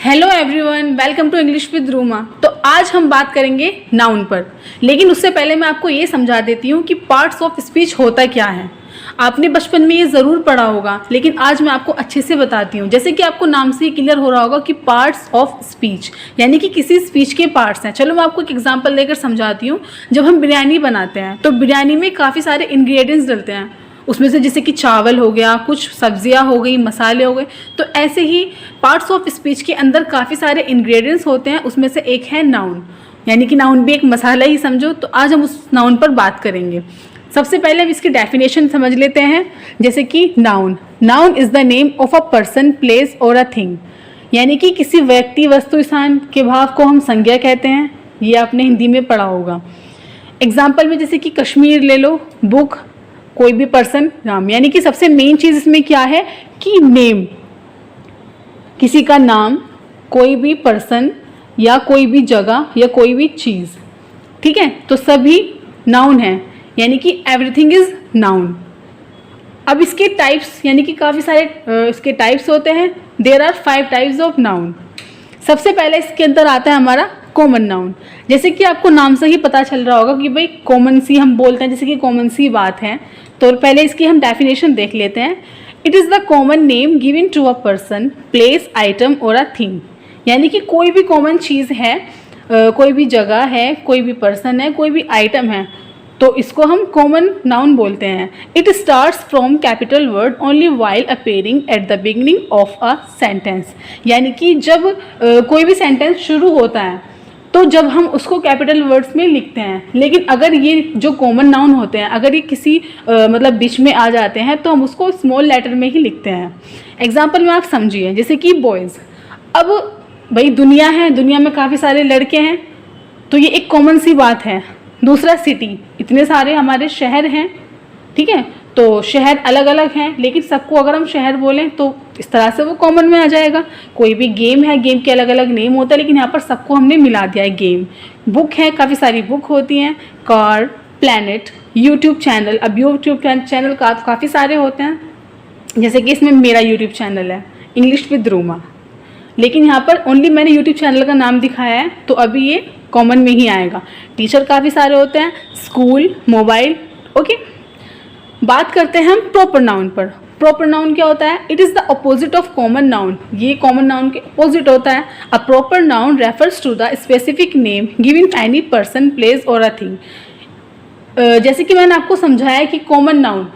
Hello everyone, welcome to English with Ruma. तो आज हम बात करेंगे नाउन पर, लेकिन उससे पहले मैं आपको ये समझा देती हूँ कि पार्ट्स ऑफ स्पीच होता क्या है। आपने बचपन में ये ज़रूर पढ़ा होगा, लेकिन आज मैं आपको अच्छे से बताती हूँ। जैसे कि आपको नाम से ही क्लियर हो रहा होगा कि पार्ट्स ऑफ स्पीच यानी कि किसी स्पीच के पार्ट्स हैं। चलो मैं आपको एक एग्जांपल देकर समझाती हूँ। जब हम बिरयानी बनाते हैं तो बिरयानी में काफ़ी सारे इंग्रेडिएंट्स डलते हैं, उसमें से जैसे कि चावल हो गया, कुछ सब्जियां हो गई, मसाले हो गए। तो ऐसे ही पार्ट्स ऑफ स्पीच के अंदर काफ़ी सारे इंग्रेडिएंट्स होते हैं, उसमें से एक है नाउन, यानी कि नाउन भी एक मसाला ही समझो। तो आज हम उस नाउन पर बात करेंगे। सबसे पहले हम इसकी डेफिनेशन समझ लेते हैं। जैसे कि noun is the name of a person, place और अ थिंग, यानी कि किसी व्यक्ति, वस्तु, स्थान के भाव को हम संज्ञा कहते हैं। ये आपने हिंदी में पढ़ा होगा। एग्जाम्पल में जैसे कि कश्मीर ले लो, बुक, कोई भी पर्सन, नाम। यानी कि सबसे मेन चीज़ इसमें क्या है कि नेम, किसी का नाम, कोई भी पर्सन या कोई भी जगह या कोई भी चीज़, ठीक है। तो सभी नाउन है, यानी कि एवरीथिंग इज नाउन। अब इसके टाइप्स, यानी कि काफ़ी सारे इसके टाइप्स होते हैं। There are 5 types of noun. सबसे पहले इसके अंदर आता है हमारा कॉमन नाउन। जैसे कि आपको नाम से ही पता चल रहा होगा कि भाई कॉमन सी हम बोलते हैं, जैसे कि कॉमन सी बात है। तो पहले इसकी हम डेफिनेशन देख लेते हैं। It is the common name given to a person, place, item और अ थिंग, यानी कि कोई भी कॉमन चीज़ है, कोई भी जगह है, कोई भी पर्सन है, कोई भी आइटम है, तो इसको हम कॉमन नाउन बोलते हैं। It starts from capital word only while appearing at the beginning of a sentence, यानी कि जब कोई भी सेंटेंस शुरू होता है तो जब हम उसको कैपिटल वर्ड्स में लिखते हैं। लेकिन अगर ये जो कॉमन नाउन होते हैं, अगर ये किसी मतलब बीच में आ जाते हैं तो हम उसको स्मॉल लेटर में ही लिखते हैं। एग्जाम्पल में आप समझिए, जैसे कि बॉयज़। अब भाई दुनिया है, दुनिया में काफ़ी सारे लड़के हैं, तो ये एक कॉमन सी बात है। दूसरा सिटी, इतने सारे हमारे शहर हैं, ठीक है। तो शहर अलग अलग हैं, लेकिन सबको अगर हम शहर बोलें तो इस तरह से वो कॉमन में आ जाएगा। कोई भी गेम है, गेम के अलग अलग नेम होता है, लेकिन यहाँ पर सबको हमने मिला दिया है गेम। बुक है, काफ़ी सारी बुक होती हैं। Car, planet, YouTube channel. अब यूट्यूब चैनल काफ़ी सारे होते हैं, जैसे कि इसमें मेरा यूट्यूब चैनल है इंग्लिश विद रूमा, लेकिन यहाँ पर ओनली मैंने यूट्यूब चैनल का नाम दिखाया है, तो अभी ये कॉमन में ही आएगा। टीचर काफ़ी सारे होते हैं, स्कूल, मोबाइल, ओके। बात करते हैं हम प्रॉपर नाउन पर। प्रॉपर नाउन क्या होता है? It is the opposite of common noun. ये कॉमन नाउन के अपोजिट होता है। A proper noun refers to the specific name given any person, place और अ थिंग। जैसे कि मैंने आपको समझाया कि कॉमन नाउन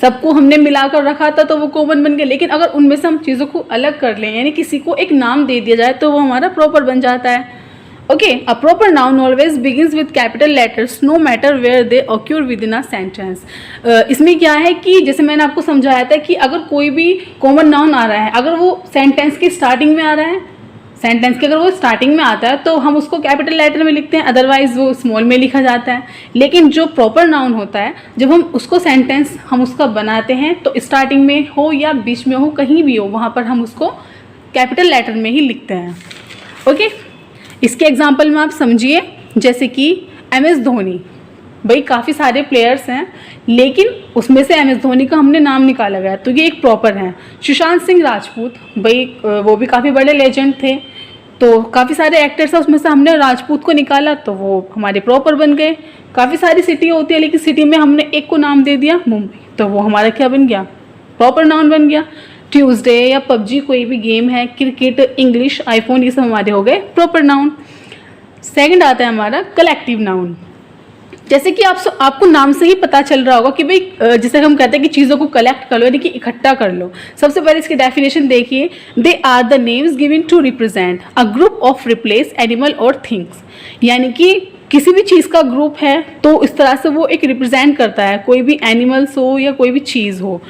सबको हमने मिलाकर रखा था तो वो कॉमन बन गया, लेकिन अगर उनमें से हम चीज़ों को अलग कर लें, यानी किसी को एक नाम दे दिया जाए, तो वो हमारा प्रॉपर बन जाता है। Okay, a proper noun always begins with capital letters no matter where they occur within a sentence. इसमें क्या है कि जैसे मैंने आपको समझाया था कि अगर कोई भी कॉमन नाउन आ रहा है, अगर वो सेंटेंस की स्टार्टिंग में आ रहा है, सेंटेंस के अगर वो स्टार्टिंग में आता है तो हम उसको कैपिटल लेटर में लिखते हैं, अदरवाइज वो स्मॉल में लिखा जाता है। लेकिन जो प्रॉपर नाउन होता है, जब हम उसको सेंटेंस हम उसका बनाते हैं तो स्टार्टिंग में हो या बीच में हो, कहीं भी हो, वहाँ पर हम उसको कैपिटल लेटर में ही लिखते हैं। ओके, इसके एग्जाम्पल में आप समझिए, जैसे कि MS धोनी। भाई काफ़ी सारे प्लेयर्स हैं, लेकिन उसमें से MS धोनी का हमने नाम निकाला गया, तो ये एक प्रॉपर है। सुशांत सिंह राजपूत, भाई वो भी काफ़ी बड़े लेजेंड थे, तो काफ़ी सारे एक्टर्स हैं, उसमें से हमने राजपूत को निकाला तो वो हमारे प्रॉपर बन गए। काफ़ी सारी सिटी होती है, लेकिन सिटी में हमने एक को नाम दे दिया मुंबई, तो वो हमारा क्या बन गया? प्रॉपर नाउन बन गया। ट्यूसडे या PUBG, कोई भी गेम है, क्रिकेट, इंग्लिश, आईफोन, ये सब हमारे हो गए प्रॉपर नाउन। सेकंड आता है हमारा कलेक्टिव नाउन। जैसे कि आपको नाम से ही पता चल रहा होगा कि भाई जैसे हम कहते हैं कि चीज़ों को कलेक्ट कर लो, यानी कि इकट्ठा कर लो। सबसे पहले इसकी डेफिनेशन देखिए। They are the names given to represent a group of replace animal और थिंग्स, यानी कि किसी भी चीज़ का ग्रुप है तो इस तरह से वो एक रिप्रेजेंट करता है, कोई भी एनिमल्स हो या कोई भी चीज़ हो।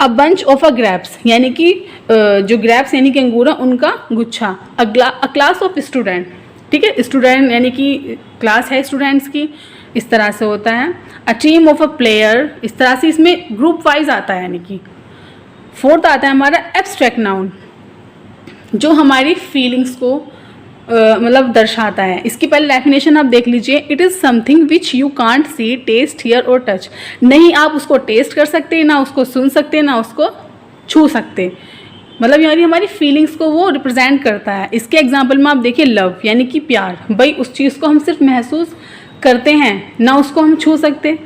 A bunch of a grapes, यानी कि जो ग्रेप्स यानी कि अंगूर, उनका गुच्छा। अ क्लास ऑफ स्टूडेंट, ठीक है, स्टूडेंट यानी कि क्लास है स्टूडेंट्स की, इस तरह से होता है। A team of a player, इस तरह से इसमें ग्रुप वाइज आता है, यानी कि। फोर्थ आता है हमारा एब्स्ट्रैक्ट नाउन, जो हमारी फीलिंग्स को मतलब दर्शाता है। इसकी पहले डेफिनेशन आप देख लीजिए। It is something which you can't see, taste, hear और टच। नहीं आप उसको टेस्ट कर सकते, ना उसको सुन सकते, ना उसको छू सकते। मतलब यानी हमारी फीलिंग्स को वो रिप्रेजेंट करता है। इसके एग्जाम्पल में आप देखिए लव यानी कि प्यार, भाई उस चीज़ को हम सिर्फ महसूस करते हैं ना उसको हम छू सकते।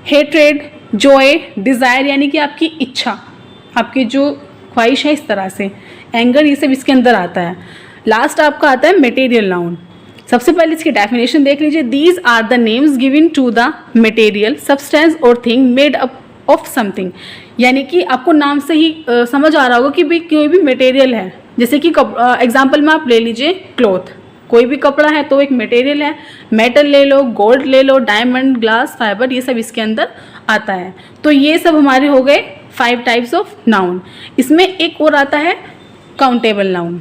हेट्रेड, जॉय, डिज़ायर यानी कि आपकी इच्छा, आपकी जो ख्वाहिश है इस तरह से। एंगर, ये सब इसके अंदर आता है। लास्ट आपका आता है मटेरियल नाउन। सबसे पहले इसकी डेफिनेशन देख लीजिए। These are the names given to the material substance और thing made up of something, यानी कि आपको नाम से ही समझ आ रहा होगा कि भाई कोई भी मटेरियल है। जैसे कि एग्जाम्पल में आप ले लीजिए क्लॉथ, कोई भी कपड़ा है तो एक मटेरियल है। मेटल ले लो, गोल्ड ले लो, डायमंड, ग्लास, फाइबर, ये सब इसके अंदर आता है। तो ये सब हमारे हो गए 5 टाइप्स ऑफ नाउन। इसमें एक और आता है काउंटेबल नाउन।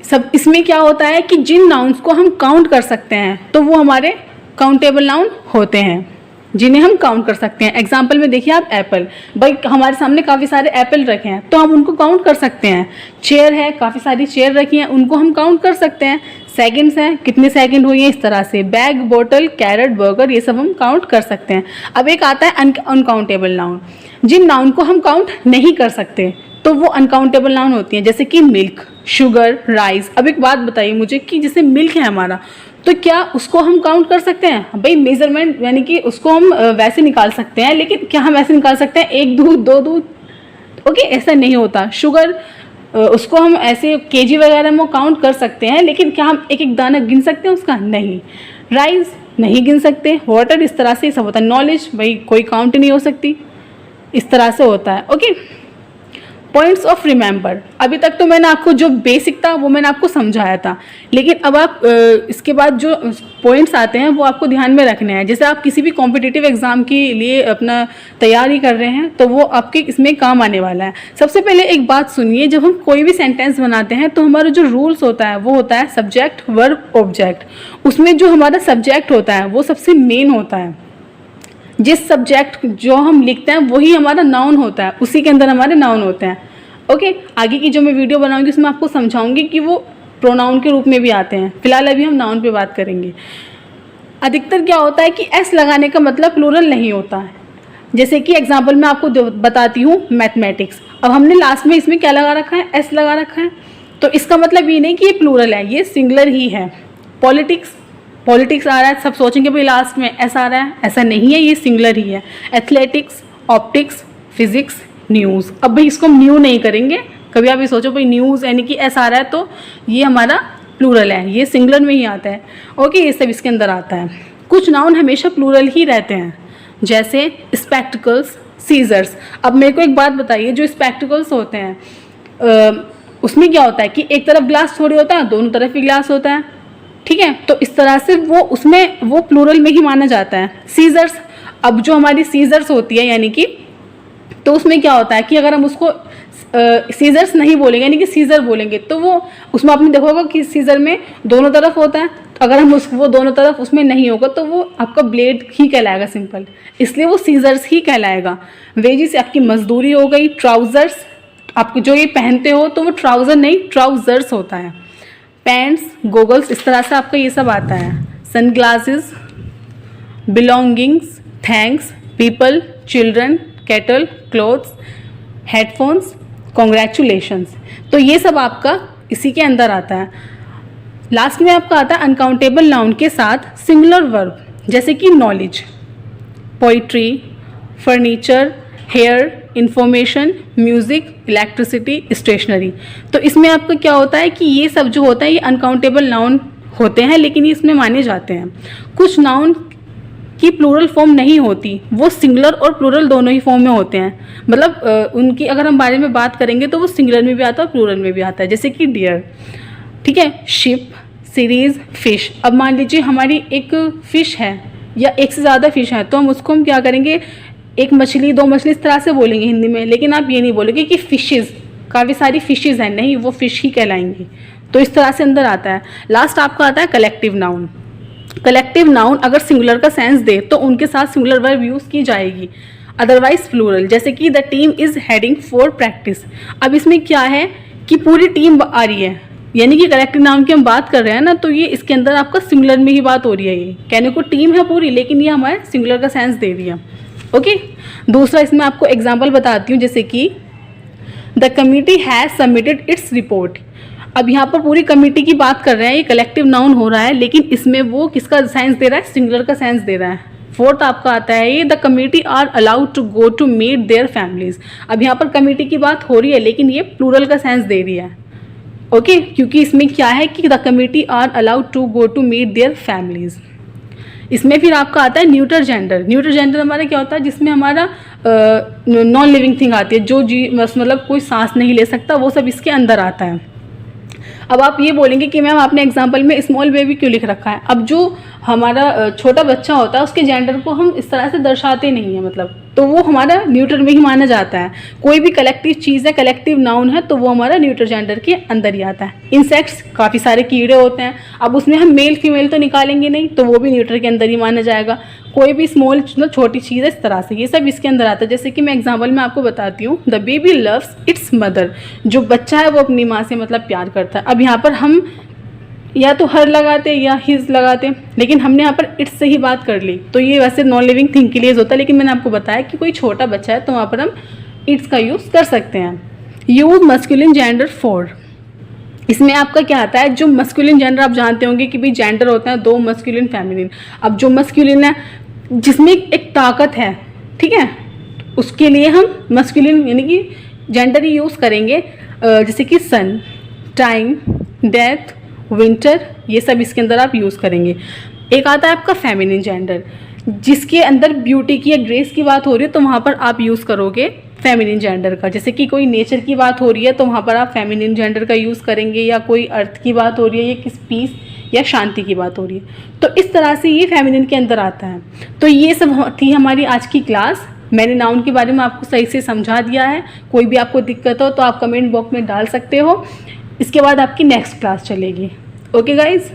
सब इसमें क्या होता है कि जिन नाउन्स को हम काउंट कर सकते हैं तो वो हमारे काउंटेबल नाउन होते हैं, जिन्हें हम काउंट कर सकते हैं। एग्जाम्पल में देखिए आप एप्पल, भाई हमारे सामने काफ़ी सारे एप्पल रखे हैं तो हम उनको काउंट कर सकते हैं। चेयर है, काफ़ी सारी चेयर रखी हैं, उनको हम काउंट कर सकते हैं। सेकंड्स हैं, कितने सेकंड हुए हैं, इस तरह से। बैग, बोतल, कैरेट, बर्गर, ये सब हम काउंट कर सकते हैं। अब एक आता है अनकाउंटेबल नाउन। जिन नाउन को हम काउंट नहीं कर सकते तो वो अनकाउंटेबल नाउन होती हैं, जैसे कि मिल्क, शुगर, राइस। अब एक बात बताइए मुझे कि जैसे मिल्क है हमारा, तो क्या उसको हम काउंट कर सकते हैं? भाई मेजरमेंट यानी कि उसको हम वैसे निकाल सकते हैं, लेकिन क्या हम ऐसे निकाल सकते हैं 1 दूध 2 दूध? ओके, ऐसा नहीं होता। शुगर उसको हम ऐसे केजी वगैरह में काउंट कर सकते हैं, लेकिन क्या हम एक एक दाना गिन सकते हैं उसका? नहीं। राइस नहीं गिन सकते। वाटर, इस तरह से सब होता है। नॉलेज, भाई कोई काउंट नहीं हो सकती, इस तरह से होता है। Okay, points of remember. अभी तक तो मैंने आपको जो बेसिक था वो मैंने आपको समझाया था, लेकिन अब आप इसके बाद जो पॉइंट्स आते हैं वो आपको ध्यान में रखने हैं। जैसे आप किसी भी कॉम्पिटिटिव एग्जाम के लिए अपना तैयारी कर रहे हैं तो वो आपके इसमें काम आने वाला है। सबसे पहले एक बात सुनिए, जब हम कोई भी सेंटेंस बनाते हैं तो हमारा जो रूल्स होता है वो होता है सब्जेक्ट, वर्ब, ऑब्जेक्ट। उसमें जो हमारा सब्जेक्ट होता है वो सबसे मेन होता है। जिस सब्जेक्ट जो हम लिखते हैं वही हमारा नाउन होता है, उसी के अंदर हमारे नाउन होते हैं। ओके, आगे की जो मैं वीडियो बनाऊंगी उसमें आपको समझाऊंगी कि वो प्रोनाउन के रूप में भी आते हैं। फिलहाल अभी हम नाउन पे बात करेंगे। अधिकतर क्या होता है कि एस लगाने का मतलब प्लूरल नहीं होता है। जैसे कि एग्जाम्पल मैं आपको बताती हूँ, मैथमेटिक्स। अब हमने लास्ट में इसमें क्या लगा रखा है? एस लगा रखा है। तो इसका मतलब ये नहीं कि ये प्लूरल है, ये सिंगुलर ही है। पॉलिटिक्स आ रहा है, सब सोचेंगे भाई लास्ट में एस आ रहा है, ऐसा नहीं है, ये सिंगुलर ही है। Athletics, optics, physics, news. अब भाई इसको हम न्यू नहीं करेंगे, कभी आप ये सोचो भाई न्यूज़ यानी कि एस आ रहा है तो ये हमारा प्लूरल है, ये सिंगुलर में ही आता है। ओके, ये सब इसके अंदर आता है। कुछ नाउन हमेशा प्लूरल ही रहते हैं, जैसे स्पेक्टिकल्स, सीजर्स। अब मेरे को एक बात बताइए, जो स्पेक्टिकल्स होते हैं उसमें क्या होता है कि एक तरफ ग्लास थोड़ी होता है, दोनों तरफ ही ग्लास होता है, ठीक है? तो इस तरह से वो प्लूरल में ही माना जाता है। सीजर्स, अब जो हमारी सीजर्स होती है यानी कि, तो उसमें क्या होता है कि अगर हम उसको सीजर्स नहीं बोलेंगे यानी कि सीजर बोलेंगे तो वो उसमें आपने देखा होगा कि सीजर में दोनों तरफ होता है। तो अगर हम वो दोनों तरफ उसमें नहीं होगा तो वो आपका ब्लेड ही कहलाएगा, सिंपल, इसलिए वो सीजर्स ही कहलाएगा। वेजिस आपकी मजदूरी हो गई। ट्राउजर्स, आप जो ये पहनते हो तो वो ट्राउजर नहीं ट्राउजर्स होता है। पैंट्स, गोगल्स, इस तरह से आपका ये सब आता है। Sunglasses, belongings, thanks, people, children, kettle, clothes, headphones, congratulations. तो ये सब आपका इसी के अंदर आता है। लास्ट में आपका आता है अनकाउंटेबल नाउन के साथ सिंगुलर वर्ब, जैसे कि knowledge, poetry, furniture, hair, information, music, electricity, stationery. तो इसमें आपका क्या होता है कि ये सब जो होता है ये अनकाउंटेबल नाउन होते हैं, लेकिन ये इसमें माने जाते हैं। कुछ नाउन की प्लूरल फॉर्म नहीं होती, वो सिंगुलर और प्लूरल दोनों ही फॉर्म में होते हैं। मतलब उनकी अगर हम बारे में बात करेंगे तो वो सिंगुलर में भी आता है और प्लूरल में भी आता है, जैसे कि डियर, ठीक है? Ship, series, fish. अब मान लीजिए हमारी एक फ़िश है या एक से ज़्यादा फ़िश है, तो हम क्या करेंगे, एक मछली, 2 मछली, इस तरह से बोलेंगे हिंदी में, लेकिन आप ये नहीं बोलेंगे कि फिशेज़, काफ़ी सारी फिशेज़ हैं, नहीं, वो फ़िश ही कहलाएंगी। तो इस तरह से अंदर आता है। लास्ट आपका आता है कलेक्टिव नाउन। कलेक्टिव नाउन अगर सिंगुलर का सेंस दे तो उनके साथ सिंगुलर वर्ब यूज़ की जाएगी, अदरवाइज प्लूरल, जैसे कि the team is heading for practice. अब इसमें क्या है कि पूरी टीम आ रही है, यानी कि कलेक्टिव नाउन की हम बात कर रहे हैं ना, तो ये इसके अंदर आपका सिंगुलर में ही बात हो रही है। ये कहने को टीम है पूरी, लेकिन ये हमारे सिंगुलर का सेंस दे रही है। ओके। दूसरा इसमें आपको एग्जाम्पल बताती हूँ, जैसे कि the committee has submitted its report. अब यहाँ पर पूरी कमिटी की बात कर रहे हैं, ये कलेक्टिव नाउन हो रहा है, लेकिन इसमें वो किसका सेंस दे रहा है, सिंगुलर का सेंस दे रहा है। फोर्थ आपका आता है ये the committee are allowed to go to meet their families. अब यहाँ पर कमिटी की बात हो रही है, लेकिन ये प्लूरल का सेंस दे रही है, ओके, क्योंकि इसमें क्या है कि the committee are allowed to go to meet their families. इसमें फिर आपका आता है न्यूटर जेंडर। न्यूटर जेंडर हमारा क्या होता है, जिसमें हमारा नॉन लिविंग थिंग आती है, जो जी मतलब कोई सांस नहीं ले सकता, वो सब इसके अंदर आता है। अब आप ये बोलेंगे कि मैम आपने एग्जाम्पल में स्मॉल बेबी क्यों लिख रखा है। अब जो हमारा छोटा बच्चा होता है उसके जेंडर को हम इस तरह से दर्शाते नहीं है, मतलब तो वो हमारा न्यूटर में ही माना जाता है। कोई भी कलेक्टिव चीज़ है, कलेक्टिव नाउन है, तो वो हमारा न्यूटर जेंडर के अंदर ही आता है। इंसेक्ट्स काफ़ी सारे कीड़े होते हैं, अब उसमें हम मेल फीमेल तो निकालेंगे नहीं, तो वो भी न्यूटर के अंदर ही माना जाएगा। कोई भी स्मॉल मतलब छोटी चीज़ है, इस तरह से ये सब इसके अंदर आता है। जैसे कि मैं एग्जाम्पल में आपको बताती हूँ, the baby loves it's mother. जो बच्चा है वो अपनी माँ से मतलब प्यार करता है। अब यहाँ पर हम या तो हर लगाते या हिज लगाते, लेकिन हमने यहाँ पर इट्स से ही बात कर ली, तो ये वैसे नॉन लिविंग थिंग के लिए होता है, लेकिन मैंने आपको बताया कि कोई छोटा बच्चा है तो वहाँ पर हम इट्स का यूज़ कर सकते हैं। Use masculine gender for. इसमें आपका क्या आता है, जो मस्कुलिन जेंडर आप जानते होंगे कि भाई जेंडर होता है दो, मस्कुलिन फेमिनिन। अब जो मस्कुलिन है जिसमें एक ताकत है, ठीक है, उसके लिए हम मस्कुलिन यानी कि जेंडर ही यूज़ करेंगे, जैसे कि सन, टाइम, डेथ, विंटर, ये सब इसके अंदर आप यूज़ करेंगे। एक आता है आपका फेमिनिन जेंडर, जिसके अंदर ब्यूटी की या ग्रेस की बात हो रही है तो वहाँ पर आप यूज़ करोगे फेमिनिन जेंडर का। जैसे कि कोई नेचर की बात हो रही है तो वहाँ पर आप फेमिनिन जेंडर का यूज़ करेंगे, या कोई अर्थ की बात हो रही है या किस पीस या शांति की बात हो रही है, तो इस तरह से ये फेमिनिन के अंदर आता है। तो ये सब थी हमारी आज की क्लास। मैंने नाउन के बारे में आपको सही से समझा दिया है। कोई भी आपको दिक्कत हो तो आप कमेंट बॉक्स में डाल सकते हो। इसके बाद आपकी नेक्स्ट क्लास चलेगी। Okay guys.